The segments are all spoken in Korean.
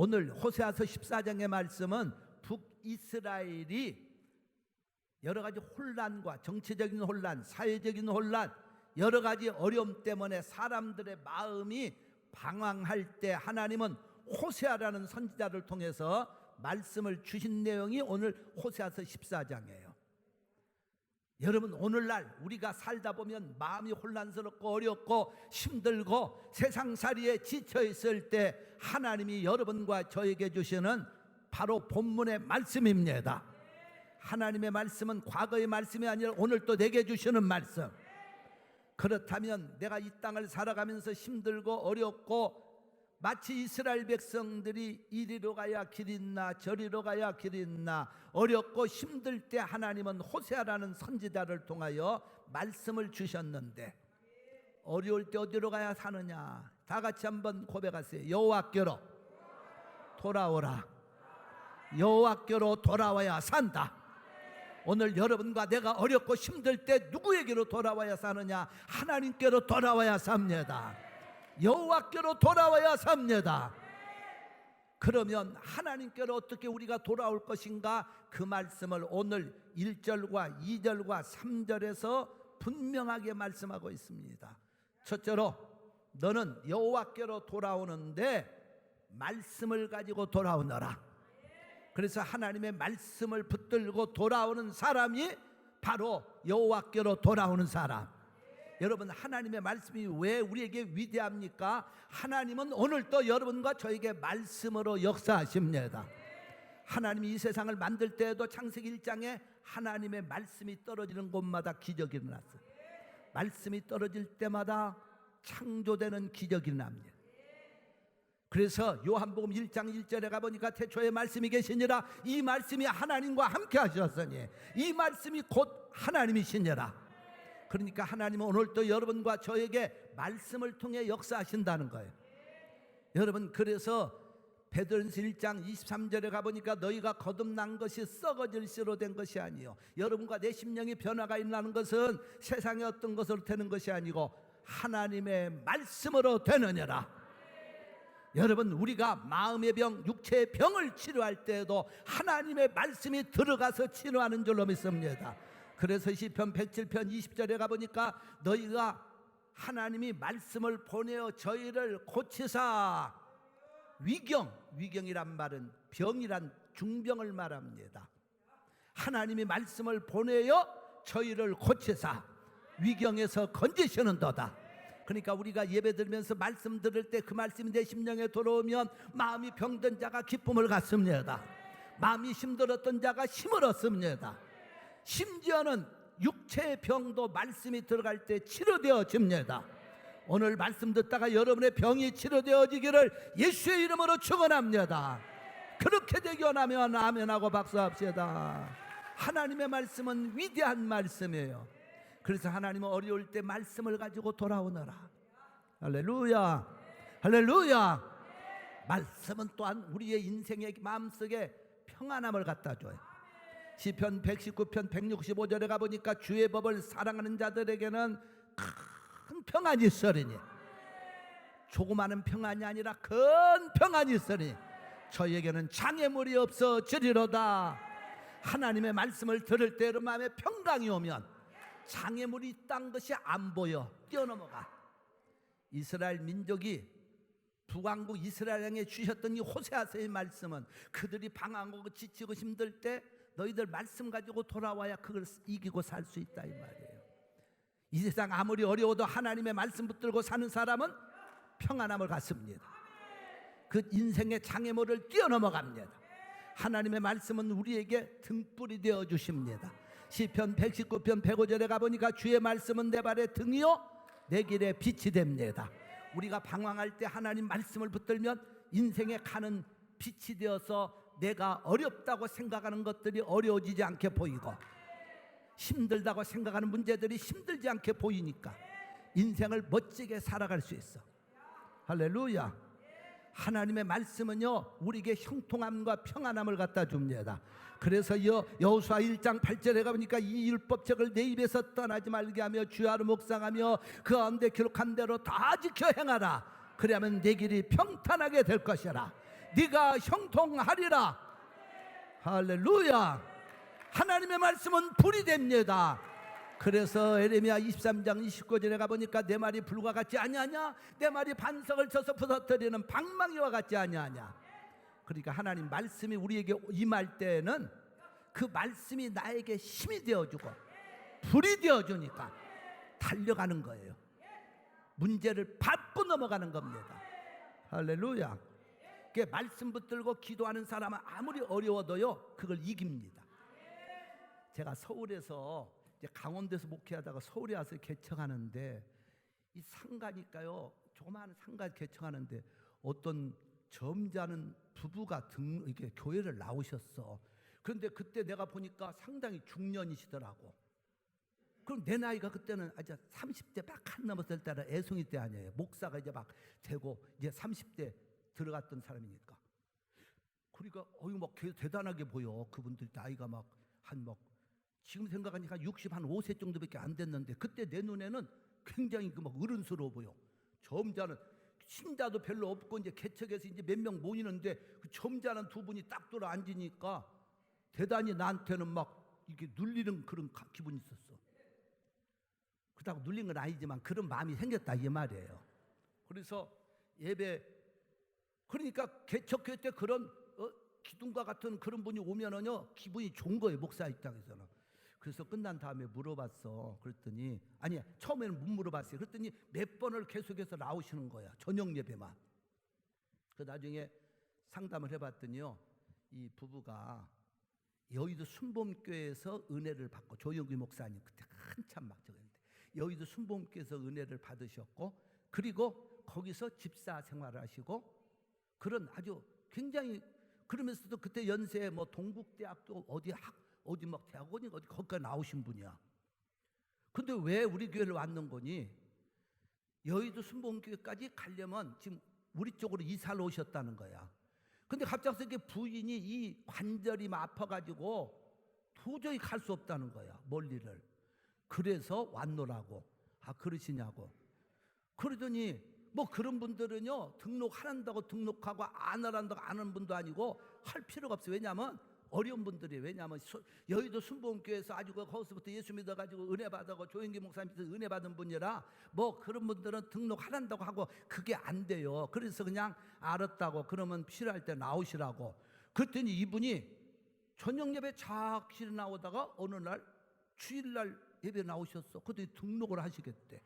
오늘 호세아서 14장의 말씀은 북이스라엘이 여러 가지 혼란과 정치적인 혼란, 사회적인 혼란, 여러 가지 어려움 때문에 사람들의 마음이 방황할 때 하나님은 호세아라는 선지자를 통해서 말씀을 주신 내용이 오늘 호세아서 14장이에요. 여러분, 오늘날 우리가 살다 보면 마음이 혼란스럽고 어렵고 힘들고 세상살이에 지쳐있을 때 하나님이 여러분과 저에게 주시는 바로 본문의 말씀입니다. 하나님의 말씀은 과거의 말씀이 아니라 오늘 또 내게 주시는 말씀. 그렇다면 내가 이 땅을 살아가면서 힘들고 어렵고 마치 이스라엘 백성들이 이리로 가야 길 있나 저리로 가야 길 있나 어렵고 힘들 때 하나님은 호세아라는 선지자를 통하여 말씀을 주셨는데, 어려울 때 어디로 가야 사느냐? 다 같이 한번 고백하세요. 여호와께로 돌아오라. 여호와께로 돌아와야 산다. 오늘 여러분과 내가 어렵고 힘들 때 누구에게로 돌아와야 사느냐? 하나님께로 돌아와야 삽니다. 여호와께로 돌아와야 삽니다. 그러면 하나님께로 어떻게 우리가 돌아올 것인가? 그 말씀을 오늘 1절과 2절과 3절에서 분명하게 말씀하고 있습니다. 첫째로, 너는 여호와께로 돌아오는데 말씀을 가지고 돌아오너라. 그래서 하나님의 말씀을 붙들고 돌아오는 사람이 바로 여호와께로 돌아오는 사람. 여러분, 하나님의 말씀이 왜 우리에게 위대합니까? 하나님은 오늘도 여러분과 저에게 말씀으로 역사하십니다. 하나님이 이 세상을 만들 때에도 창세기 1장에 하나님의 말씀이 떨어지는 곳마다 기적이 일어났어요. 말씀이 떨어질 때마다 창조되는 기적이 일어납니다. 그래서 요한복음 1장 1절에 가보니까 태초에 말씀이 계시니라. 이 말씀이 하나님과 함께 하셨으니 이 말씀이 곧 하나님이시니라. 그러니까 하나님은 오늘도 여러분과 저에게 말씀을 통해 역사하신다는 거예요. 여러분, 그래서 베드로전서 1장 23절에 가보니까 너희가 거듭난 것이 썩어질 씨로 된 것이 아니요, 여러분과 내 심령이 변화가 일어나는 것은 세상의 어떤 것으로 되는 것이 아니고 하나님의 말씀으로 되느니라. 여러분, 우리가 마음의 병, 육체의 병을 치료할 때에도 하나님의 말씀이 들어가서 치료하는 줄로 믿습니다. 그래서 시편 107편 20절에 가보니까 너희가 하나님이 말씀을 보내어 저희를 고치사. 위경이란 말은 병이란 중병을 말합니다. 하나님이 말씀을 보내어 저희를 고치사 위경에서 건지시는도다. 그러니까 우리가 예배 드리면서 말씀 들을 때 그 말씀이 내 심령에 들어오면 마음이 병든 자가 기쁨을 갖습니다. 마음이 힘들었던 자가 힘을 얻습니다. 심지어는 육체의 병도 말씀이 들어갈 때 치료되어집니다. 오늘 말씀 듣다가 여러분의 병이 치료되어지기를 예수의 이름으로 축원합니다. 그렇게 되기 원하면 아멘하고 박수합시다. 하나님의 말씀은 위대한 말씀이에요. 그래서 하나님은 어려울 때 말씀을 가지고 돌아오너라. 할렐루야, 할렐루야. 말씀은 또한 우리의 인생의 마음속에 평안함을 갖다 줘요. 시편 119편 165절에 가보니까 주의 법을 사랑하는 자들에게는 큰 평안이 있으리니, 조그마한 평안이 아니라 큰 평안이 있으니 저에게는 장애물이 없어지리로다. 하나님의 말씀을 들을 때 여러분 마음에 평강이 오면 장애물이 있다는 것이 안 보여, 뛰어넘어가. 이스라엘 민족이 북왕국 이스라엘 땅에 주셨던 이 호세아서의 말씀은 그들이 방황하고 지치고 힘들 때 너희들 말씀 가지고 돌아와야 그걸 이기고 살 수 있다 이 말이에요. 이 세상 아무리 어려워도 하나님의 말씀 붙들고 사는 사람은 평안함을 갖습니다. 그 인생의 장애물을 뛰어넘어갑니다. 하나님의 말씀은 우리에게 등불이 되어 주십니다. 시편 119편 105절에 가보니까 주의 말씀은 내 발의 등이요 내 길에 빛이 됩니다. 우리가 방황할 때 하나님 말씀을 붙들면 인생에 가는 빛이 되어서 내가 어렵다고 생각하는 것들이 어려워지지 않게 보이고 힘들다고 생각하는 문제들이 힘들지 않게 보이니까 인생을 멋지게 살아갈 수 있어. 할렐루야. 하나님의 말씀은요 우리에게 형통함과 평안함을 갖다 줍니다. 그래서 여호수아 1장 8절에 가보니까 이 율법책을 내 입에서 떠나지 말게 하며 주야로 묵상하며 그 가운데 기록한 대로 다 지켜 행하라. 그리하면 내 길이 평탄하게 될 것이라. 네가 형통하리라. 할렐루야. 하나님의 말씀은 불이 됩니다. 그래서 에레미야 23장 29절에 가보니까 내 말이 불과 같지 아니하냐, 내 말이 반석을 쳐서 부서뜨리는 방망이와 같지 아니하냐. 그러니까 하나님 말씀이 우리에게 임할 때는 그 말씀이 나에게 힘이 되어주고 불이 되어주니까 달려가는 거예요. 문제를 밟고 넘어가는 겁니다. 할렐루야. 그 말씀 붙들고 기도하는 사람은 아무리 어려워도요 그걸 이깁니다. 제가 서울에서 이제 강원도에서 목회하다가 서울에 와서 개척하는데, 이 상가니까요, 조그마한 상가 개척하는데 어떤 점잖은 부부가 이렇게 교회를 나오셨어. 그런데 그때 내가 보니까 상당히 중년이시더라고. 그럼 내 나이가 그때는 아주 30대 막 한 넘었을 때라 애송이 때 아니에요. 목사가 이제 막 되고 이제 30대 들어갔던 사람이니까. 그러니까 막 대단하게 보여. 그분들 나이가 막 지금 생각하니까 65세 정도밖에 안 됐는데, 그때 내 눈에는 굉장히 막 어른스러워 보여. 점잖은, 신자도 별로 없고 이제 개척해서 이제 몇 명 모이는데 그 점잖은 두 분이 딱 돌아 앉으니까 대단히 나한테는 막 이렇게 눌리는 그런 기분이 있었어. 그렇다고 눌린 건 아니지만 그런 마음이 생겼다 이 말이에요. 그래서 예배, 그러니까 개척회 때 그런 기둥과 같은 그런 분이 오면은요 기분이 좋은 거예요, 목사 입장에서는. 그래서 끝난 다음에 물어봤어. 그랬더니, 아니 처음에는 못 물어봤어요. 그랬더니 몇 번을 계속해서 나오시는 거야, 저녁 예배만. 그 나중에 상담을 해봤더니요, 이 부부가 여의도 순복음교회에서 은혜를 받고, 조영규 목사님 그때 한참 막 저랬는데 여의도 순복음교회에서 은혜를 받으셨고, 그리고 거기서 집사 생활을 하시고, 그런 아주 굉장히, 그러면서도 그때 연세에 뭐 동국대학도 어디 막 대학원이 어디 거기까지 나오신 분이야. 근데 왜 우리 교회를 왔는 거니? 여의도 순복음교회까지 가려면 지금 우리 쪽으로 이사를 오셨다는 거야. 근데 갑작스럽게 부인이 이 관절이 아파가지고 도저히 갈 수 없다는 거야, 멀리를. 그래서 왔노라고. 아, 그러시냐고. 그러더니 뭐 그런 분들은요 등록한다고 등록하고 안 하란다고 안 하는 분도 아니고 할 필요가 없어요. 왜냐하면 어려운 분들이, 왜냐하면 여의도 순복음교회에서 아주 거기서부터 예수 믿어가지고 은혜 받아고 조영기 목사님께서 은혜 받은 분이라 뭐 그런 분들은 등록하란다고 하고 그게 안 돼요. 그래서 그냥 알았다고, 그러면 필요할 때 나오시라고. 그랬더니 이분이 저녁 예배 착실히 나오다가 어느 날 주일날 예배 나오셨어. 그랬더니 등록을 하시겠대.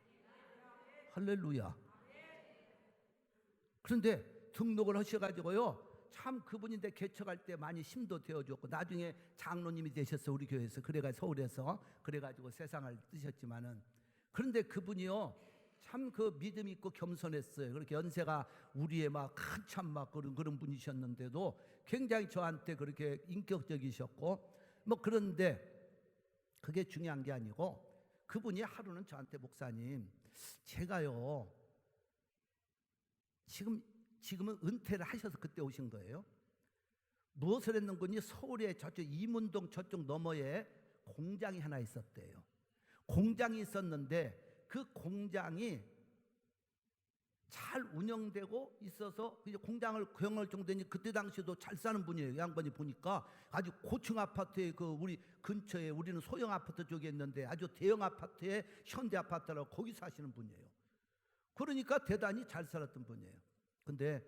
할렐루야. 그런데 등록을 하셔가지고요, 참 그분인데 개척할 때 많이 힘도 되어줬고, 나중에 장로님이 되셨어, 우리 교회에서. 그래가지고 서울에서 그래가지고 세상을 뜨셨지만은, 그런데 그분이요 참 그 믿음 있고 겸손했어요. 그렇게 연세가 우리의 막 한참 막 그런 분이셨는데도 굉장히 저한테 그렇게 인격적이셨고, 뭐 그런데 그게 중요한 게 아니고, 그분이 하루는 저한테, 목사님 제가요 지금은 은퇴를 하셔서 그때 오신 거예요. 무엇을 했는 거니? 서울에 저쪽 이문동 저쪽 너머에 공장이 하나 있었대요. 공장이 있었는데 그 공장이 잘 운영되고 있어서 이제 공장을 경영할 정도니, 그때 당시에도 잘 사는 분이에요. 양반이 보니까 아주 고층 아파트에, 그 우리 근처에, 우리는 소형 아파트 쪽에 있는데 아주 대형 아파트에 현대 아파트라고 거기 사시는 분이에요. 그러니까 대단히 잘 살았던 분이에요. 근데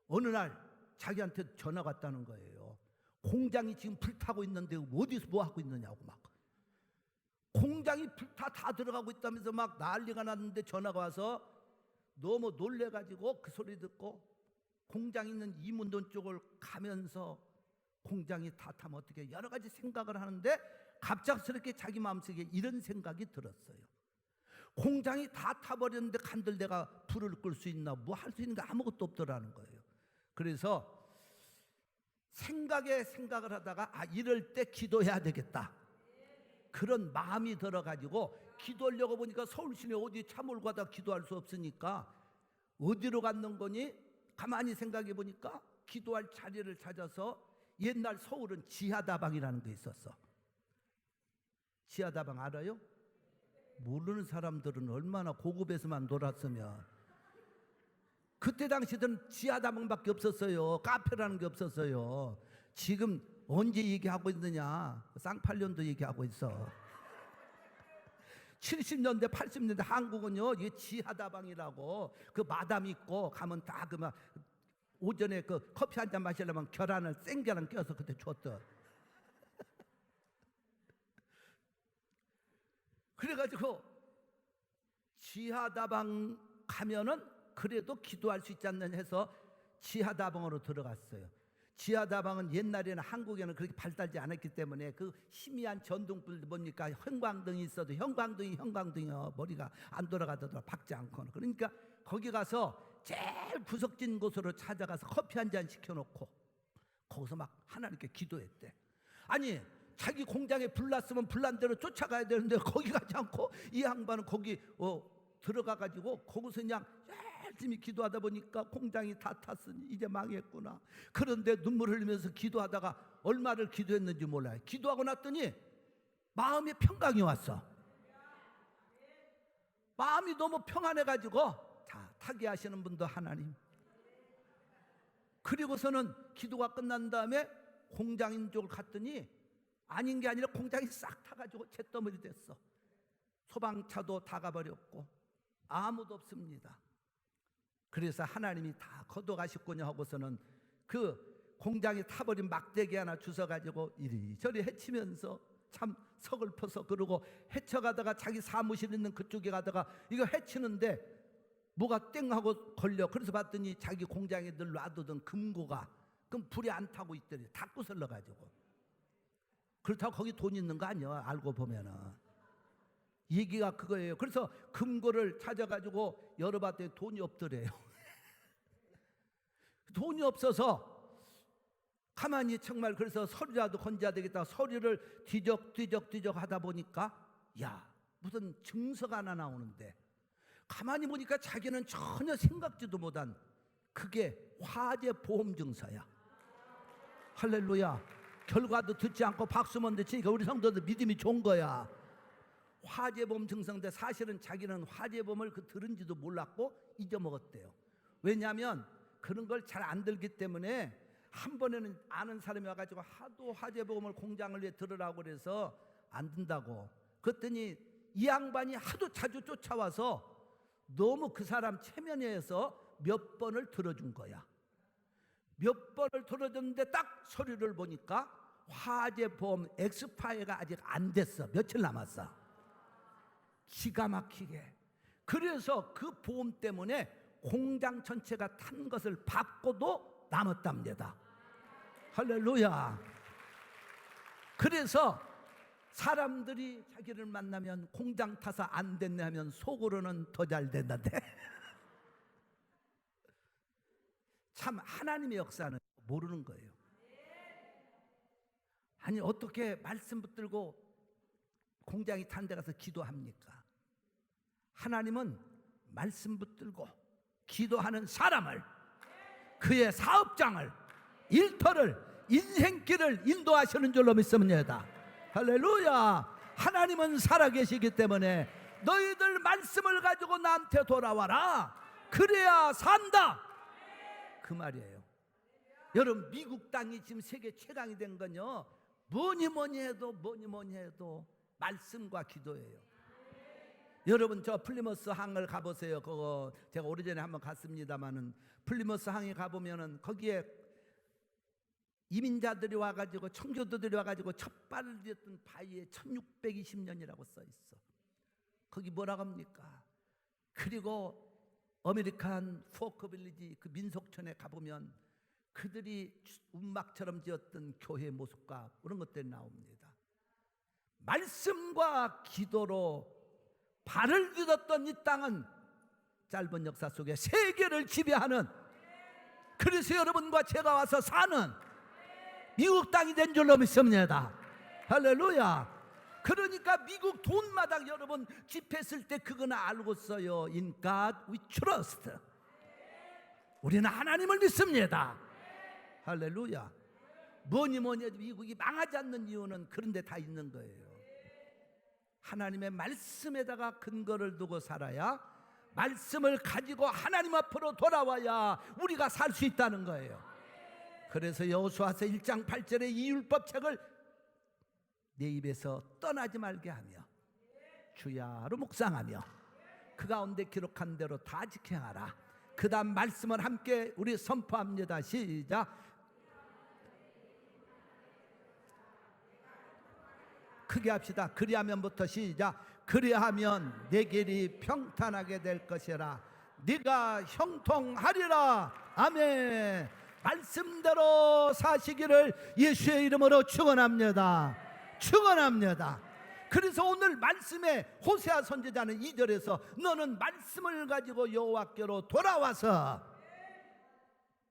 어느 날 자기한테 전화가 왔다는 거예요. 공장이 지금 불타고 있는데 어디서 뭐 하고 있느냐고. 막 공장이 다 들어가고 있다면서 막 난리가 났는데 전화가 와서 너무 놀래가지고 그 소리 듣고 공장 있는 이문동 쪽을 가면서, 공장이 다 타면 어떻게, 여러 가지 생각을 하는데 갑작스럽게 자기 마음속에 이런 생각이 들었어요. 공장이 다 타버렸는데 간들 내가 불을 끌 수 있나, 뭐 할 수 있는 게 아무것도 없더라는 거예요. 그래서 생각을 하다가, 아, 이럴 때 기도해야 되겠다, 그런 마음이 들어가지고 기도하려고 보니까 서울 시내 어디 차 몰고 가다 기도할 수 없으니까 어디로 갔는 거니? 가만히 생각해 보니까 기도할 자리를 찾아서, 옛날 서울은 지하다방이라는 게 있었어. 지하다방 알아요? 모르는 사람들은 얼마나 고급에서만 놀았으면. 그때 당시에는 지하다방밖에 없었어요. 카페라는 게 없었어요. 지금 언제 얘기하고 있느냐? 쌍팔년도 얘기하고 있어. 70년대 80년대 한국은요, 이게 지하다방이라고 그 마담 있고 가면 다 그 막 오전에 그 커피 한 잔 마시려면 계란을 생계란 껴서 그때 줬더. 그래가지고 지하다방 가면은 그래도 기도할 수 있지 않느냐 해서 지하다방으로 들어갔어요. 지하다방은 옛날에는 한국에는 그렇게 발달지 않았기 때문에 그 희미한 전등불 뭡니까 형광등이 있어도 형광등이요 머리가 안 돌아가더라도 박지 않고는. 그러니까 거기 가서 제일 구석진 곳으로 찾아가서 커피 한 잔 시켜놓고 거기서 막 하나님께 기도했대. 아니 자기 공장에 불 났으면 불난 대로 쫓아가야 되는데 거기 가지 않고 이 양반은 거기 들어가가지고 거기서 그냥 열심히 기도하다 보니까 공장이 다 탔으니 이제 망했구나. 그런데 눈물 흘리면서 기도하다가 얼마를 기도했는지 몰라요. 기도하고 났더니 마음에 평강이 왔어. 마음이 너무 평안해가지고 자 타계하시는 분도 하나님. 그리고서는 기도가 끝난 다음에 공장인 쪽을 갔더니 아닌 게 아니라 공장이 싹 타가지고 잿더미리 됐어. 소방차도 다 가버렸고 아무도 없습니다. 그래서 하나님이 다 걷어가셨군요 하고서는 그 공장이 타버린 막대기 하나 주워가지고 이리저리 헤치면서 참 서글퍼서 그러고 헤쳐가다가 자기 사무실 있는 그쪽에 가다가 이거 헤치는데 뭐가 땡하고 걸려. 그래서 봤더니 자기 공장에 늘 놔두던 금고가 그럼 불이 안 타고 있더니 다 부설러가지고. 그렇다고 거기 돈 있는 거 아니야 알고 보면은. 얘기가 그거예요. 그래서 금고를 찾아가지고 열어봤더니 돈이 없더래요. 돈이 없어서 가만히 정말 그래서 서류라도 건져야 되겠다. 서류를 뒤적 하다 보니까 야 무슨 증서가 하나 나오는데 가만히 보니까 자기는 전혀 생각지도 못한 그게 화재 보험 증서야. 할렐루야. 결과도 듣지 않고 박수만 듣으니까 우리 성도들 믿음이 좋은 거야. 화재보험 증서인데 사실은 자기는 화재보험을 들은지도 몰랐고 잊어먹었대요. 왜냐하면 그런 걸 잘 안 들기 때문에 한 번에는 아는 사람이 와가지고 하도 화재보험을 공장을 위해 들으라고 그래서 안 든다고. 그랬더니 이 양반이 하도 자주 쫓아와서 너무 그 사람 체면에서 몇 번을 들어준 거야. 몇 번을 들어줬는데 딱 서류를 보니까 화재보험 엑스파이어가 아직 안 됐어. 며칠 남았어. 기가 막히게. 그래서 그 보험 때문에 공장 전체가 탄 것을 받고도 남았답니다. 할렐루야. 그래서 사람들이 자기를 만나면 공장 타서 안 됐네 하면 속으로는 더 잘 된다는데 참 하나님의 역사는 모르는 거예요. 아니 어떻게 말씀 붙들고 공장이 탄 데 가서 기도합니까? 하나님은 말씀 붙들고 기도하는 사람을 그의 사업장을 일터를 인생길을 인도하시는 줄로 믿습니다. 할렐루야. 하나님은 살아계시기 때문에 너희들 말씀을 가지고 나한테 돌아와라. 그래야 산다. 그 말이에요. 여러분 미국 땅이 지금 세계 최강이 된 건요 뭐니 해도 말씀과 기도예요. 여러분 저 플리머스 항을 가보세요. 그거 제가 오래전에 한번 갔습니다마는 플리머스 항에 가보면은 거기에 이민자들이 와가지고 청교도들이 와가지고 첫 발을 디뎠던 바위에 1620년이라고 써 있어. 거기 뭐라고 합니까? 그리고 아메리칸 포커빌리지 그 민속촌에 가보면 그들이 운막처럼 지었던 교회 모습과 그런 것들이 나옵니다. 말씀과 기도로 발을 디뎠던 이 땅은 짧은 역사 속에 세계를 지배하는, 그래서 여러분과 제가 와서 사는 미국 땅이 된 줄로 믿습니다. 할렐루야. 그러니까 미국 돈마당 여러분 집회했을 때 그거는 알고 써요. In God we trust. 우리는 하나님을 믿습니다. 할렐루야. 뭐니 해도 미국이 망하지 않는 이유는 그런 데 다 있는 거예요. 하나님의 말씀에다가 근거를 두고 살아야 말씀을 가지고 하나님 앞으로 돌아와야 우리가 살 수 있다는 거예요. 그래서 여호수아서 1장 8절에 이 율법책을 내 입에서 떠나지 말게 하며 주야로 묵상하며 그 가운데 기록한 대로 다 지켜하라. 그 다음 말씀을 함께 우리 선포합니다. 시작. 크게 합시다. 그리하면부터 시작. 그리하면 내 길이 평탄하게 될 것이라. 네가 형통하리라. 아멘. 말씀대로 사시기를 예수의 이름으로 축원합니다. 축원합니다. 그래서 오늘 말씀에 호세아 선지자는 2절에서 너는 말씀을 가지고 여호와께로 돌아와서,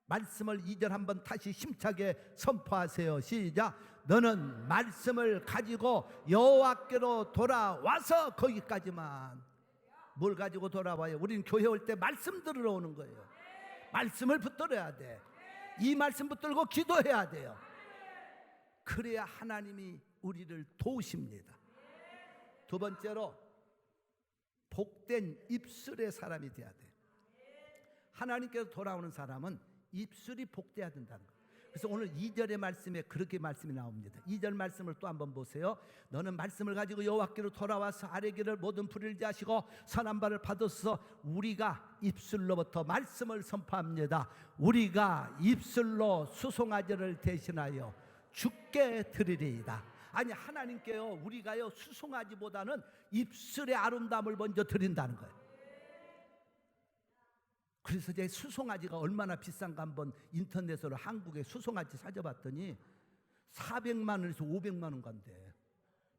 말씀을 2절 한번 다시 힘차게 선포하세요. 시작. 너는 말씀을 가지고 여호와께로 돌아와서, 거기까지만. 뭘 가지고 돌아와요? 우리는 교회 올 때 말씀 들으러 오는 거예요. 말씀을 붙들어야 돼. 이 말씀 붙들고 기도해야 돼요. 그래야 하나님이 우리를 도우십니다. 두 번째로 복된 입술의 사람이 돼야 돼요. 하나님께로 돌아오는 사람은 입술이 복돼야 된다는 거예요. 그래서 오늘 2절의 말씀에 그렇게 말씀이 나옵니다. 2절 말씀을 또 한번 보세요. 너는 말씀을 가지고 여호와께로 돌아와서 아뢰기를 모든 불의를 하시고 선한 바를 받으소서. 우리가 입술로부터 말씀을 선포합니다. 우리가 입술로 수송아지를 대신하여 주께 드리리이다. 아니, 하나님께요, 우리가요 수송아지보다는 입술의 아름다움을 먼저 드린다는 거예요. 그래서 제 수송아지가 얼마나 비싼가 한번 인터넷으로 한국에 수송아지 사줘봤더니 400만 원에서 500만 원 간대.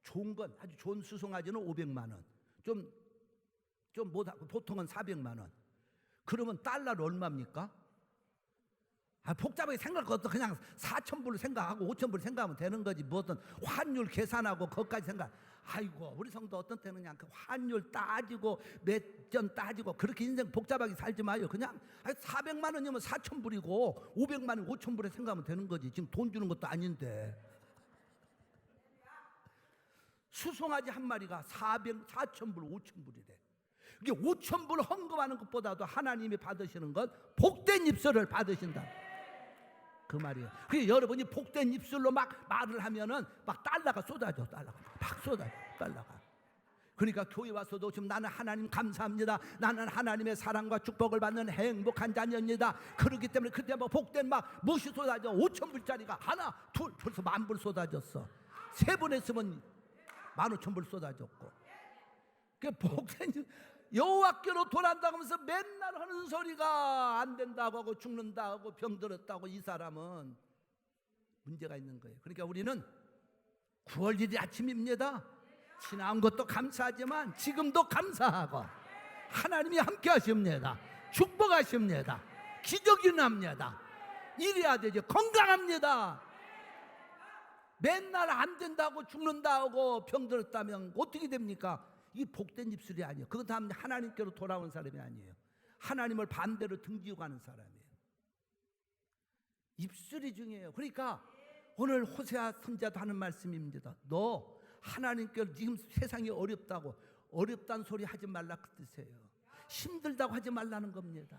좋은 건, 아주 좋은 수송아지는 500만 원, 좀 못하, 보통은 400만 원. 그러면 달러로 얼마입니까? 복잡하게 생각할 것 없어. 그냥 4,000불 생각하고 5,000불 생각하면 되는 거지. 무슨 환율 계산하고 그것까지 생각. 아이고, 우리 성도 어떤 때는 그냥 그 환율 따지고 몇 전 따지고 그렇게 인생 복잡하게 살지 마요. 그냥 400만 원이면 4,000불이고 500만 원 5,000불에 생각하면 되는 거지. 지금 돈 주는 것도 아닌데. 수송아지 한 마리가 4,000불 5,000불이래. 이게 5,000불 헌금하는 것보다도 하나님이 받으시는 건 복된 입술을 받으신다. 그 말이에요. 그래서 여러분이 복된 입술로 막 말을 하면은 막 달러가 쏟아져. 달러가 막 쏟아져. 달러가. 그러니까 교회 와서도 지금 나는 하나님 감사합니다. 나는 하나님의 사랑과 축복을 받는 행복한 자녀입니다. 그렇기 때문에 그때 뭐 복된 막 무엇이 쏟아져. 5,000불짜리가 하나, 둘, 벌써 10,000불 쏟아졌어. 세 번 했으면 15,000불 쏟아졌고. 그 복된 여호와께로 돌아간다고 하면서 맨날 하는 소리가 안 된다고 하고 죽는다고 하고 병들었다고, 이 사람은 문제가 있는 거예요. 그러니까 우리는 9월 1일 아침입니다. 지나온 것도 감사하지만 지금도 감사하고 하나님이 함께 하십니다. 축복하십니다. 기적이 납니다. 이래야 되죠. 건강합니다. 맨날 안 된다고 죽는다고 병들었다면 어떻게 됩니까? 이 복된 입술이 아니에요. 그건 다 하나님께로 돌아온 사람이 아니에요. 하나님을 반대로 등지고 가는 사람이에요. 입술이 중요해요. 그러니까 오늘 호세아 선지자도 하는 말씀입니다. 너 하나님께로, 지금 세상이 어렵다고, 어렵다는 소리 하지 말라 그 뜻이에요. 힘들다고 하지 말라는 겁니다.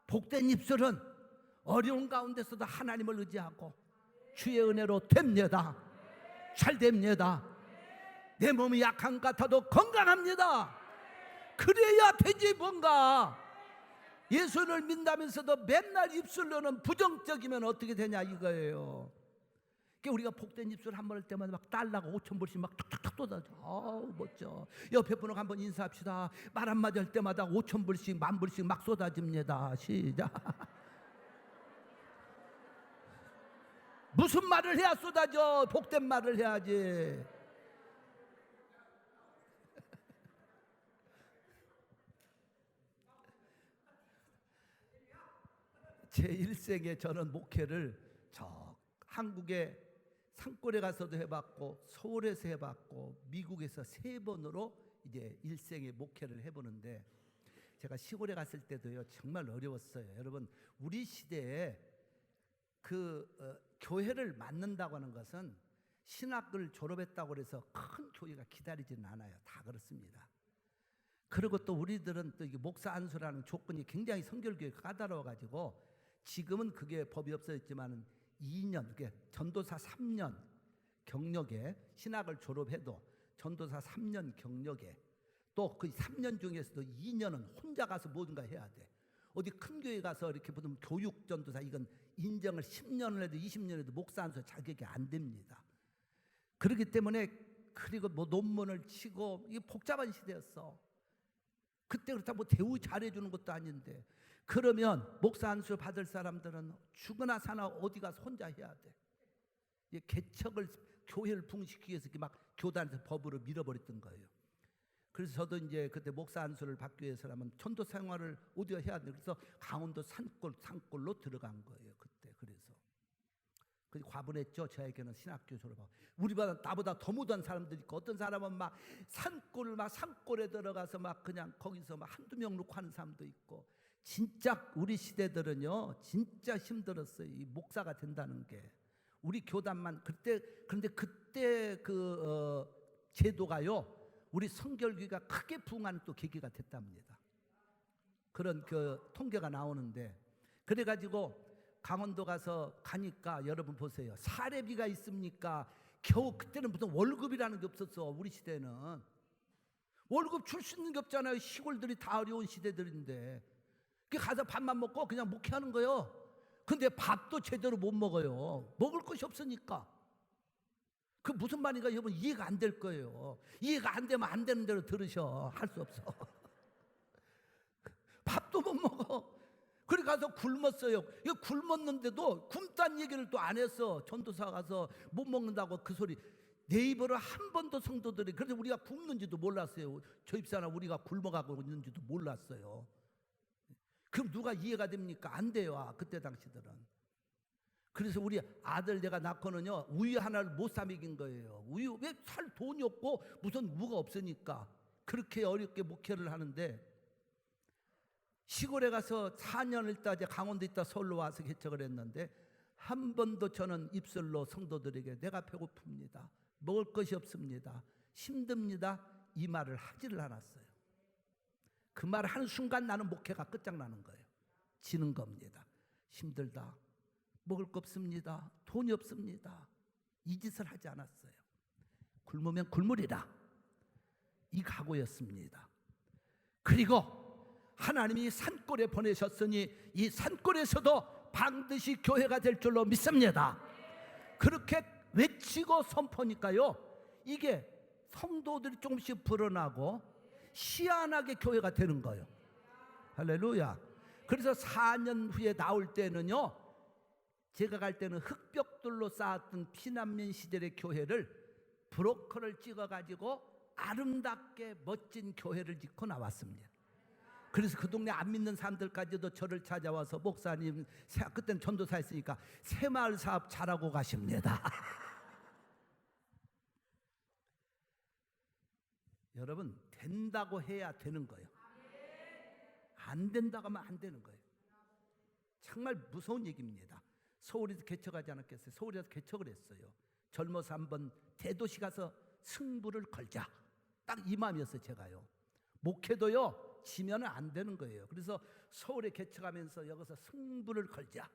복된 입술은 어려운 가운데서도 하나님을 의지하고 주의 은혜로 됩니다. 잘 됩니다. 내 몸이 약한 것 같아도 건강합니다. 그래야 되지 뭔가. 예수를 믿다면서도 맨날 입술로는 부정적이면 어떻게 되냐 이거예요. 그러니까 우리가 복된 입술 한 번 할 때마다 막 달라고 5,000불씩 막 툭툭툭 쏟아져. 아우 멋져. 옆에 분하고 한번 인사합시다. 말 한마디 할 때마다 5,000불씩 10,000불씩 막 쏟아집니다. 시작. 무슨 말을 해야 쏟아져? 복된 말을 해야지. 제 일생에 저는 목회를 저 한국의 산골에 가서도 해봤고 서울에서 해봤고 미국에서 3번으로 이제 일생에 목회를 해보는데, 제가 시골에 갔을 때도요 정말 어려웠어요. 여러분, 우리 시대에 교회를 맡는다고 하는 것은 신학을 졸업했다고 해서 큰 교회가 기다리지는 않아요. 다 그렇습니다. 그리고 또 우리들은 또 이게 목사 안수라는 조건이 굉장히 성결교회가 까다로워가지고 지금은 그게 법이 없어졌지만 2년, 그게 전도사 3년 경력에 신학을 졸업해도 전도사 3년 경력에 또 그 3년 중에서도 2년은 혼자 가서 뭔가 해야 돼. 어디 큰 교회 가서 이렇게 보면 교육 전도사 이건 인정을 10년을 해도 20년 해도 목사 안수 자격이 안 됩니다. 그렇기 때문에 그리고 뭐 논문을 치고 이게 복잡한 시대였어. 그때 그렇다 뭐 대우 잘해주는 것도 아닌데 그러면 목사 안수 받을 사람들은 죽으나 사나 어디 가서 혼자 해야 돼. 이 개척을 교회를 붕시키기 위해서 막 교단에서 법으로 밀어버렸던 거예요. 그래서 저도 이제 그때 목사 안수를 받기 위해서라면 전도 생활을 어디가 해야 돼. 그래서 강원도 산골로 들어간 거예요. 그때 그래서 과분했죠. 저에게는 신학교 졸업하고 우리보다 나보다 더 못한 사람들이 있고 어떤 사람은 막 산골에 들어가서 막 그냥 거기서 막 한두 명 놓고 하는 사람도 있고 진짜 우리 시대들은요 진짜 힘들었어요. 이 목사가 된다는 게 우리 교단만 그런데 그때 제도가요 우리 성결교회가 크게 부흥하는 또 계기가 됐답니다. 그런 그 통계가 나오는데 그래가지고 강원도 가니까 여러분 보세요. 사례비가 있습니까? 겨우 그때는 무슨 월급이라는 게 없었어. 우리 시대는 월급 줄 수 있는 게 없잖아요. 시골들이 다 어려운 시대들인데 가서 밥만 먹고 그냥 목회하는 거예요. 근데 밥도 제대로 못 먹어요. 먹을 것이 없으니까. 그 무슨 말인가 여러분 이해가 안 될 거예요. 이해가 안 되면 안 되는 대로 들으셔. 할 수 없어. 밥도 못 먹어. 그래 가서 굶었어요. 이거 굶었는데도 굶단 얘기를 또 안 했어. 전도사 가서 못 먹는다고 그 소리. 내 입으로 한 번도 성도들이 그래서 우리가 굶는지도 몰랐어요. 저 입사나 우리가 굶어가고 있는지도 몰랐어요. 그럼 누가 이해가 됩니까? 안 돼요. 그때 당시들은. 그래서 우리 아들 내가 낳고는요 우유 하나를 못 사 먹인 거예요. 우유 왜 살 돈이 없고 무슨 무가 없으니까 그렇게 어렵게 목회를 하는데 시골에 가서 4년을 있다 이제 강원도 있다 서울로 와서 개척을 했는데 한 번도 저는 입술로 성도들에게 내가 배고픕니다. 먹을 것이 없습니다. 힘듭니다. 이 말을 하지를 않았어요. 그 말을 하는 순간 나는 목회가 끝장나는 거예요. 지는 겁니다. 힘들다. 먹을 거 없습니다. 돈이 없습니다. 이 짓을 하지 않았어요. 굶으면 굶으리라. 이 각오였습니다. 그리고 하나님이 산골에 보내셨으니 이 산골에서도 반드시 교회가 될 줄로 믿습니다. 그렇게 외치고 선포니까요 이게 성도들이 조금씩 불어나고 희한하게 교회가 되는 거예요. 할렐루야. 그래서 4년 후에 나올 때는요 제가 갈 때는 흙벽돌로 쌓았던 피난민 시절의 교회를 브로커를 찍어가지고 아름답게 멋진 교회를 짓고 나왔습니다. 그래서 그 동네 안 믿는 사람들까지도 저를 찾아와서 목사님 그때는 전도사 했으니까 새마을 사업 잘하고 가십니다. 여러분 된다고 해야 되는 거예요. 안 된다고 하면 안 되는 거예요. 정말 무서운 얘기입니다. 서울에서 개척하지 않았겠어요? 서울에서 개척을 했어요. 젊어서 한번 대도시 가서 승부를 걸자. 딱 이 마음이었어요. 제가요. 목회도요 지면 안 되는 거예요. 그래서 서울에 개척하면서 여기서 승부를 걸자.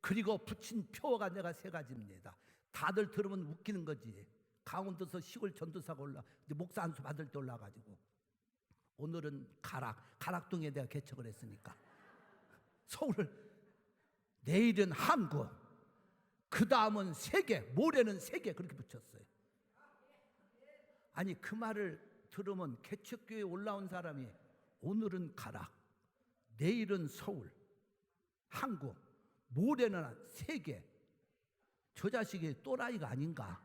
그리고 붙인 표어가 내가 3가지입니다. 다들 들으면 웃기는 거지. 강원도서 시골 전도사가 목사 안수 받을 때 올라가지고 오늘은 가락동에 내가 개척을 했으니까 서울을 내일은 한국, 그 다음은 세계, 모레는 세계 그렇게 붙였어요. 아니 그 말을 들으면 개척교회에 올라온 사람이 오늘은 가락, 내일은 서울, 한국, 모레는 세계. 저 자식이 또라이가 아닌가?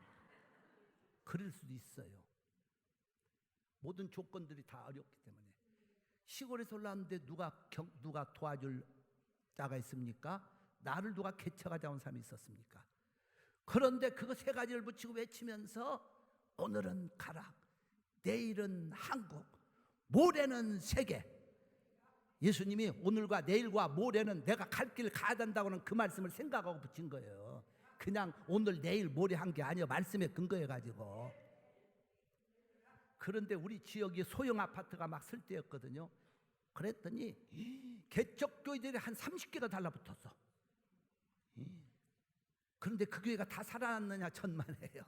그럴 수도 있어요. 모든 조건들이 다 어렵기 때문에. 시골에서 올라왔는데 누가 도와줄 자가 있습니까? 나를 누가 개척하자 온 사람이 있었습니까? 그런데 그거 3가지를 붙이고 외치면서 오늘은 가락, 내일은 한국, 모레는 세계. 예수님이 오늘과 내일과 모레는 내가 갈 길 가야 된다고는 그 말씀을 생각하고 붙인 거예요. 그냥 오늘 내일 모레 한 게 아니에요. 말씀에 근거해가지고. 그런데 우리 지역이 소형 아파트가 막 쓸 때였거든요. 그랬더니 개척교회들이 한 30개가 달라붙었어. 그런데 그 교회가 다 살아났느냐? 천만에요.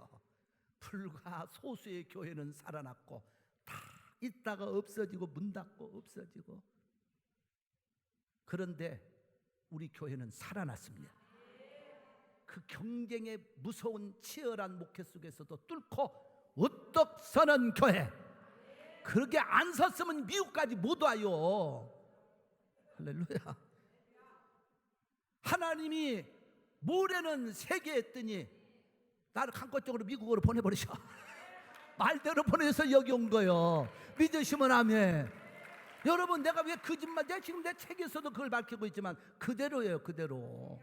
불과 소수의 교회는 살아났고 다 있다가 없어지고 문 닫고 없어지고. 그런데 우리 교회는 살아났습니다. 그 경쟁의 무서운 치열한 목회 속에서도 뚫고 우뚝 서는 교회. 그렇게 안 섰으면 미국까지 못 와요. 할렐루야. 하나님이 모레는 세계 했더니 나를 강권적으로 미국으로 보내버리셔. 말대로 보내서 여기 온 거예요. 믿으시면 아멘. 여러분, 내가 왜 거짓말, 내가 지금 내 책에서도 그걸 밝히고 있지만 그대로예요. 그대로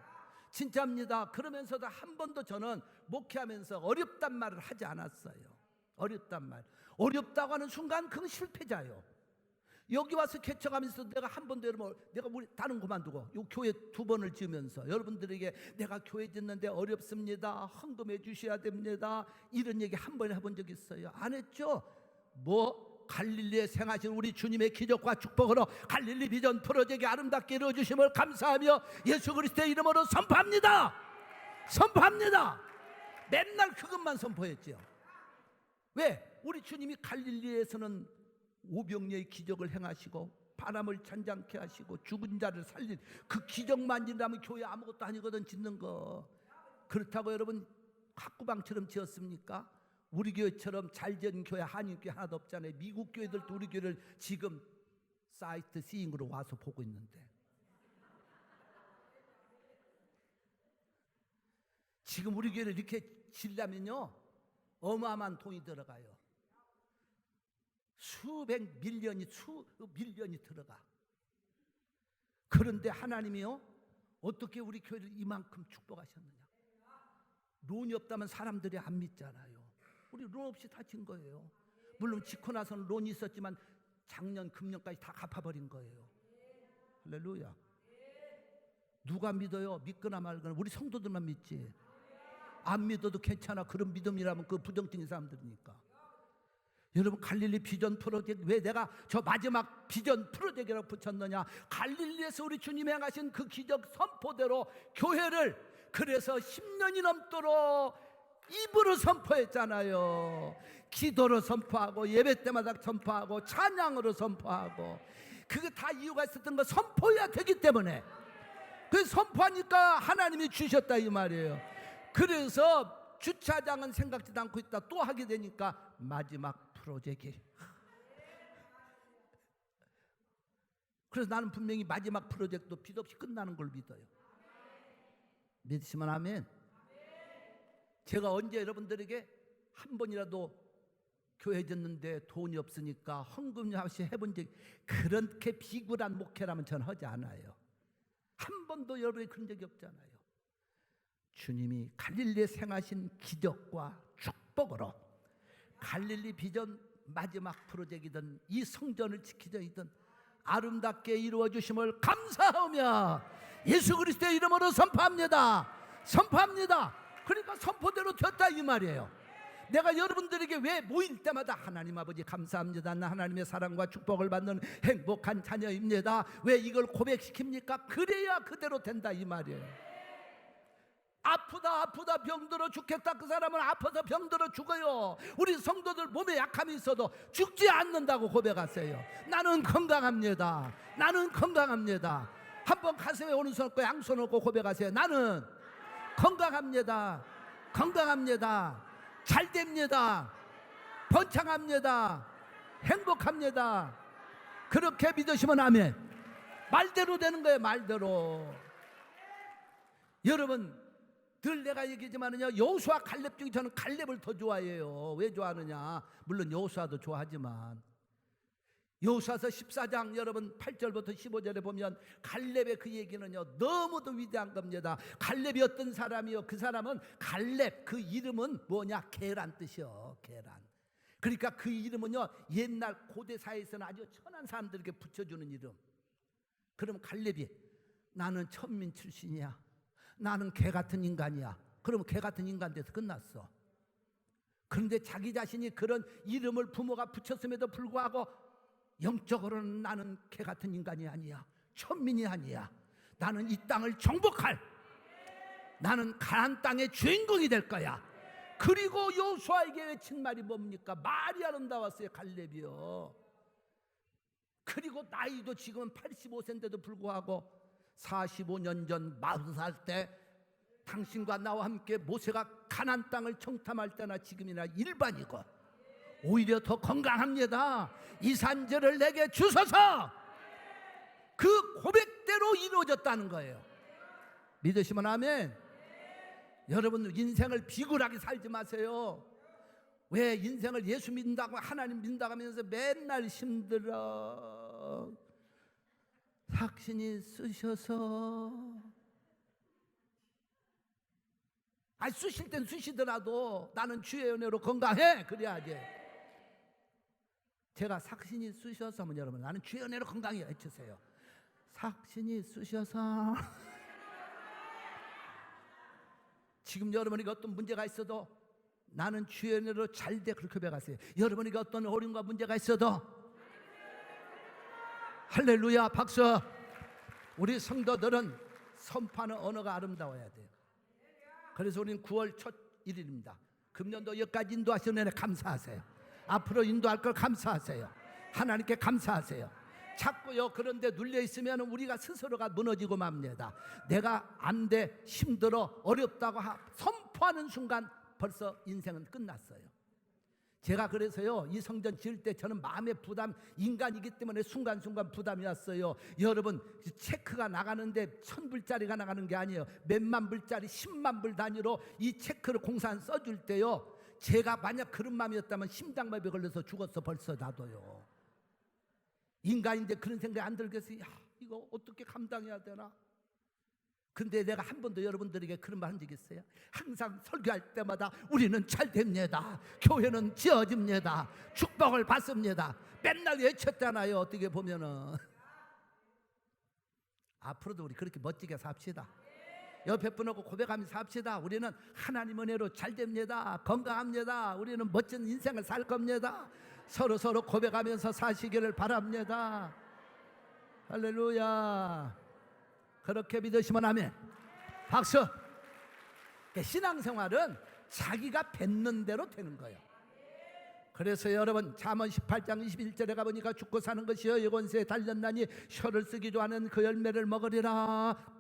진짜입니다. 그러면서도 한 번도 저는 목회하면서 어렵단 말을 하지 않았어요. 어렵단 말. 어렵다고 하는 순간 그건 실패자예요. 여기 와서 개척하면서 내가 한 번도, 여러분, 내가 우리 다른 그만두고 요 교회 2번을 지으면서 여러분들에게 내가 교회 짓는데 어렵습니다, 헌금해 주셔야 됩니다, 이런 얘기 한 번 해본 적 있어요? 안 했죠? 뭐 갈릴리에 생하신 우리 주님의 기적과 축복으로 갈릴리 비전 프로젝트에 아름답게 이루어주심을 감사하며 예수 그리스도의 이름으로 선포합니다. 선포합니다. 맨날 그것만 선포했죠. 왜? 우리 주님이 갈릴리에서는 오병이의 기적을 행하시고 바람을 잔잔케 하시고 죽은 자를 살린 그 기적만이라면 교회 아무것도 아니거든, 짓는 거. 그렇다고 여러분 학구방처럼 지었습니까? 우리 교회처럼 잘 지은 교회, 한인교회 하나도 없잖아요. 미국 교회들도 우리 교회를 지금 사이트 시잉으로 와서 보고 있는데, 지금 우리 교회를 이렇게 지려면요 어마어마한 돈이 들어가요. 수백 밀리언이 들어가. 그런데 하나님이요 어떻게 우리 교회를 이만큼 축복하셨느냐? 론이 없다면 사람들이 안 믿잖아요. 우리 론 없이 다 진 거예요. 물론 짓고 나서는 론이 있었지만 작년 금년까지 다 갚아버린 거예요. 할렐루야. 누가 믿어요? 믿거나 말거나 우리 성도들만 믿지. 안 믿어도 괜찮아. 그런 믿음이라면 그 부정적인 사람들이니까. 여러분, 갈릴리 비전 프로젝트, 왜 내가 저 마지막 비전 프로젝트라고 붙였느냐? 갈릴리에서 우리 주님이 행하신 그 기적 선포대로 교회를, 그래서 10년이 넘도록 입으로 선포했잖아요. 기도로 선포하고 예배 때마다 선포하고 찬양으로 선포하고. 그게 다 이유가 있었던 거. 선포해야 되기 때문에. 그래서 선포하니까 하나님이 주셨다 이 말이에요. 그래서 주차장은 생각지도 않고 있다 또 하게 되니까 마지막 프로젝트. 그래서 나는 분명히 마지막 프로젝트도 빚 없이 끝나는 걸 믿어요. 믿으시면 아멘. 제가 언제 여러분들에게 한 번이라도 교회 짓는데 돈이 없으니까 헌금 없이 해본 적이, 그렇게 비굴한 목회라면 저는 하지 않아요. 한 번도 여러분이 그런 적이 없잖아요. 주님이 갈릴리에 행하신 기적과 축복으로 갈릴리 비전 마지막 프로젝트이든 이 성전을 지키자이든 아름답게 이루어 주심을 감사하며 예수 그리스도의 이름으로 선포합니다. 선포합니다. 그러니까 선포대로 됐다 이 말이에요. 내가 여러분들에게 왜 모일 때마다 하나님 아버지 감사합니다, 나 하나님의 사랑과 축복을 받는 행복한 자녀입니다, 왜 이걸 고백시킵니까? 그래야 그대로 된다 이 말이에요. 아프다 병들어 죽겠다, 그 사람은 아파서 병들어 죽어요. 우리 성도들 몸에 약함이 있어도 죽지 않는다고 고백하세요. 나는 건강합니다. 나는 건강합니다. 한번 가슴에 오른손 얹고 양손 얹고 고백하세요. 나는 건강합니다. 건강합니다. 잘됩니다. 번창합니다. 행복합니다. 그렇게 믿으시면 아멘. 말대로 되는 거예요. 말대로. 여러분, 늘 내가 얘기하지만은요, 여호수아 갈렙 중에 저는 갈렙을 더 좋아해요. 왜 좋아하느냐? 물론 여호수아도 좋아하지만 여호수아서 14장 여러분 8절부터 15절에 보면 갈렙의 그 얘기는요 너무도 위대한 겁니다. 갈렙이 어떤 사람이요? 그 사람은 갈렙, 그 이름은 뭐냐? 계란 뜻이요. 계란. 그러니까 그 이름은요 옛날 고대 사회에서는 아주 천한 사람들에게 붙여주는 이름. 그럼 갈렙이 나는 천민 출신이야, 나는 개 같은 인간이야, 그러면 개 같은 인간 돼서 끝났어. 그런데 자기 자신이 그런 이름을 부모가 붙였음에도 불구하고 영적으로는 나는 개 같은 인간이 아니야, 천민이 아니야. 나는 이 땅을 정복할, 나는 가나안 땅의 주인공이 될 거야. 그리고 여호수아에게 외친 말이 뭡니까? 말이 아름다웠어요. 갈렙이요. 그리고 나이도 지금은 85세인데도 불구하고 45년 전 40살 때 당신과 나와 함께 모세가 가나안 땅을 청탐할 때나 지금이나 일반이고 오히려 더 건강합니다. 이 산지를 내게 주소서. 그 고백대로 이루어졌다는 거예요. 믿으시면 아멘. 여러분, 인생을 비굴하게 살지 마세요. 왜 인생을 예수 믿는다고 하나님 믿는다고 하면서 맨날 힘들어. 당신이 쓰셔서, 아니 쓰실 땐 쓰시더라도 나는 주의 은혜로 건강해 그래야지. 제가 삭신이 쓰셔서 하면 여러분 나는 주의 은혜로 건강해 해주세요. 삭신이 쓰셔서 지금 여러분에게 어떤 문제가 있어도 나는 주의 은혜로 잘 돼 그렇게 배가세요. 여러분에게 어떤 어려움과 문제가 있어도 할렐루야 박수. 우리 성도들은 선포하는 언어가 아름다워야 돼요. 그래서 우리는 9월 첫 1일입니다. 금년도 여기까지 인도하시는 은혜 감사하세요. 앞으로 인도할 걸 감사하세요. 하나님께 감사하세요. 자꾸요 그런데 눌려 있으면 우리가 스스로가 무너지고 맙니다. 내가 안 돼, 힘들어, 어렵다고 선포하는 순간 벌써 인생은 끝났어요. 제가 그래서요 이 성전 지을 때 저는 마음의 부담, 인간이기 때문에 순간순간 부담이 왔어요. 여러분, 체크가 나가는데 1000불짜리가 나가는 게 아니에요. 몇만 불짜리 10만 불 단위로 이 체크를 공사한 써줄 때요, 제가 만약 그런 마음이었다면 심장마비 걸려서 죽었어 벌써 나도요. 인간인데 그런 생각이 안 들겠어요. 야, 이거 어떻게 감당해야 되나? 근데 내가 한 번도 여러분들에게 그런 말 한 적 있어요? 항상 설교할 때마다 우리는 잘 됩니다, 교회는 지어집니다, 축복을 받습니다, 맨날 외쳤잖아요. 어떻게 보면은 앞으로도 우리 그렇게 멋지게 삽시다. 옆에 분하고 고백하면서 삽시다. 우리는 하나님 은혜로 잘 됩니다, 건강합니다, 우리는 멋진 인생을 살 겁니다. 서로 고백하면서 사시기를 바랍니다. 할렐루야. 그렇게 믿으시면 아멘. 박수. 신앙생활은 자기가 뱉는 대로 되는 거예요. 그래서 여러분 잠언 18장 21절에 가보니까 죽고 사는 것이여 여권세에 달렸나니 혀를 쓰기도 하는 그 열매를 먹으리라.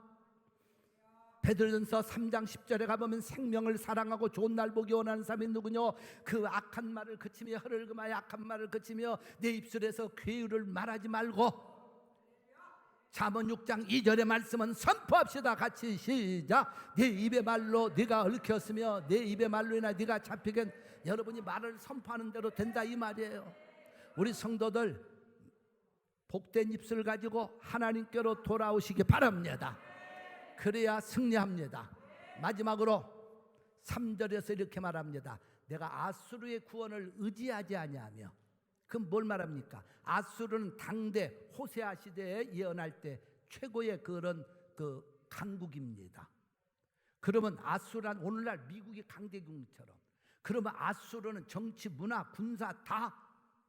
베드로전서 3장 10절에 가보면 생명을 사랑하고 좋은 날 보기 원하는 사람이 누구뇨? 그 악한 말을 그치며 혀를 금하여 악한 말을 그치며 내 입술에서 괴유를 말하지 말고. 잠언 6장 2절의 말씀은 선포합시다. 같이 시작. 내 입의 말로 네가 얽혔으며 내 입의 말로 인하여 네가 잡히겠. 여러분이 말을 선포하는 대로 된다 이 말이에요. 우리 성도들 복된 입술 가지고 하나님께로 돌아오시기 바랍니다. 그래야 승리합니다. 마지막으로 3절에서 이렇게 말합니다. 내가 아수르의 구원을 의지하지 아니하며. 그럼 뭘 말합니까? 아수르는 당대 호세아 시대에 예언할 때 최고의 그런 강국입니다. 그러면 아수르는 오늘날 미국이 강대국처럼, 그러면 아수르는 정치, 문화, 군사 다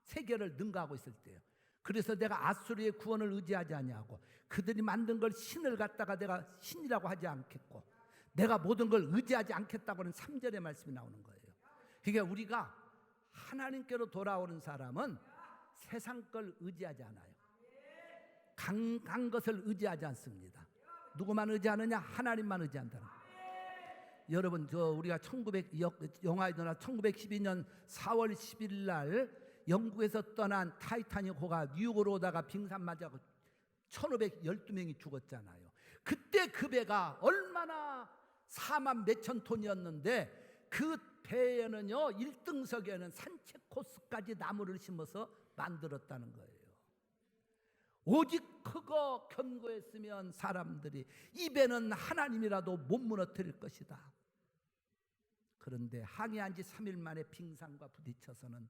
세계를 능가하고 있을 때예요. 그래서 내가 아수르의 구원을 의지하지 아니하고 그들이 만든 걸 신을 갖다가 내가 신이라고 하지 않겠고 내가 모든 걸 의지하지 않겠다고는 3절의 말씀이 나오는 거예요. 그러니까 우리가 하나님께로 돌아오는 사람은 세상 걸 의지하지 않아요. 강한 것을 의지하지 않습니다. 누구만 의지하느냐? 하나님만 의지한다는 거예요. 여러분, 우리가 영화에 나와 1912년 4월 10일 날 영국에서 떠난 타이타닉호가 뉴욕으로 오다가 빙산 맞아서 1512명이 죽었잖아요. 그때 그 배가 얼마나 4만 몇천 톤이었는데 그 배에는요 1등석에는 산책 코스까지 나무를 심어서 만들었다는 거예요. 오직 크고 견고했으면 사람들이 이 배는 하나님이라도 못 무너뜨릴 것이다. 그런데 항해한 지 3일 만에 빙산과 부딪혀서는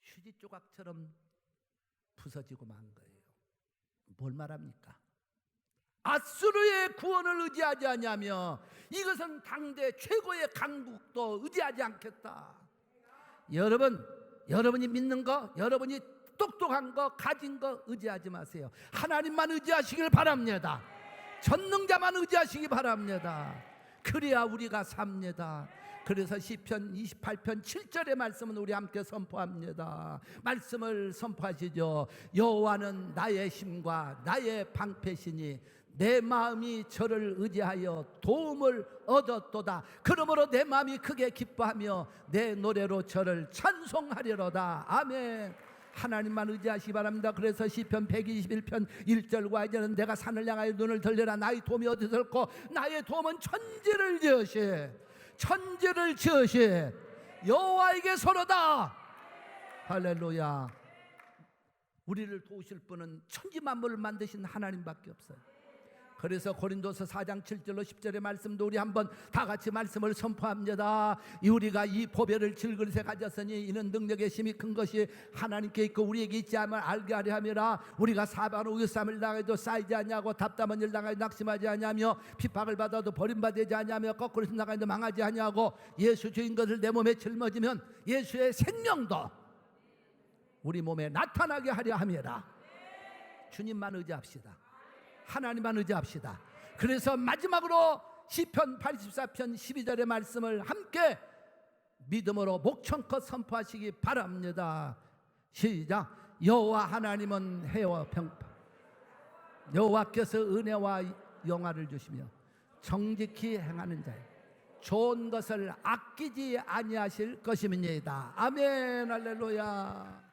휴지 조각처럼 부서지고 만 거예요. 뭘 말합니까? 아수르의 구원을 의지하지 않냐며 이것은 당대 최고의 강국도 의지하지 않겠다. 여러분이 믿는 거, 여러분이 똑똑한 거, 가진 거 의지하지 마세요. 하나님만 의지하시길 바랍니다. 전능자만 의지하시기 바랍니다. 그래야 우리가 삽니다. 그래서 시편 28편 7절의 말씀은 우리 함께 선포합니다. 말씀을 선포하시죠. 여호와는 나의 힘과 나의 방패시니 내 마음이 저를 의지하여 도움을 얻었도다. 그러므로 내 마음이 크게 기뻐하며 내 노래로 저를 찬송하리로다. 아멘. 하나님만 의지하시기 바랍니다. 그래서 시편 121편 1절과 2절은 내가 산을 향하여 눈을 들려라. 나의 도움이 어디서 올까? 나의 도움은 천지를 지으신 여호와에게서로다. 할렐루야. 우리를 도우실 분은 천지 만물을 만드신 하나님밖에 없어요. 그래서 고린도서 4장 7절로 10절의 말씀도 우리 한번 다 같이 말씀을 선포합니다. 우리가 이 보배를 질그릇에 가졌으니 이는 능력의 힘이 큰 것이 하나님께 있고 우리에게 있지 않음을 알게 하려 함이라. 우리가 사방으로 우유쌈을 당해도 쌓이지 아니하고 답답한 일 당하여 낙심하지 아니하며 핍박을 받아도 버림받지 아니하며 거꾸로 나가도 망하지 아니하고 예수 주인 것을 내 몸에 짊어지면 예수의 생명도 우리 몸에 나타나게 하려 함이라. 주님만 의지합시다. 하나님만 의지합시다. 그래서 마지막으로 시편 84편 12절의 말씀을 함께 믿음으로 목청껏 선포하시기 바랍니다. 시작. 여호와 하나님은 해와 평파, 여호와께서 은혜와 영화를 주시며 정직히 행하는 자에 좋은 것을 아끼지 아니하실 것임이니이다. 아멘. 할렐루야.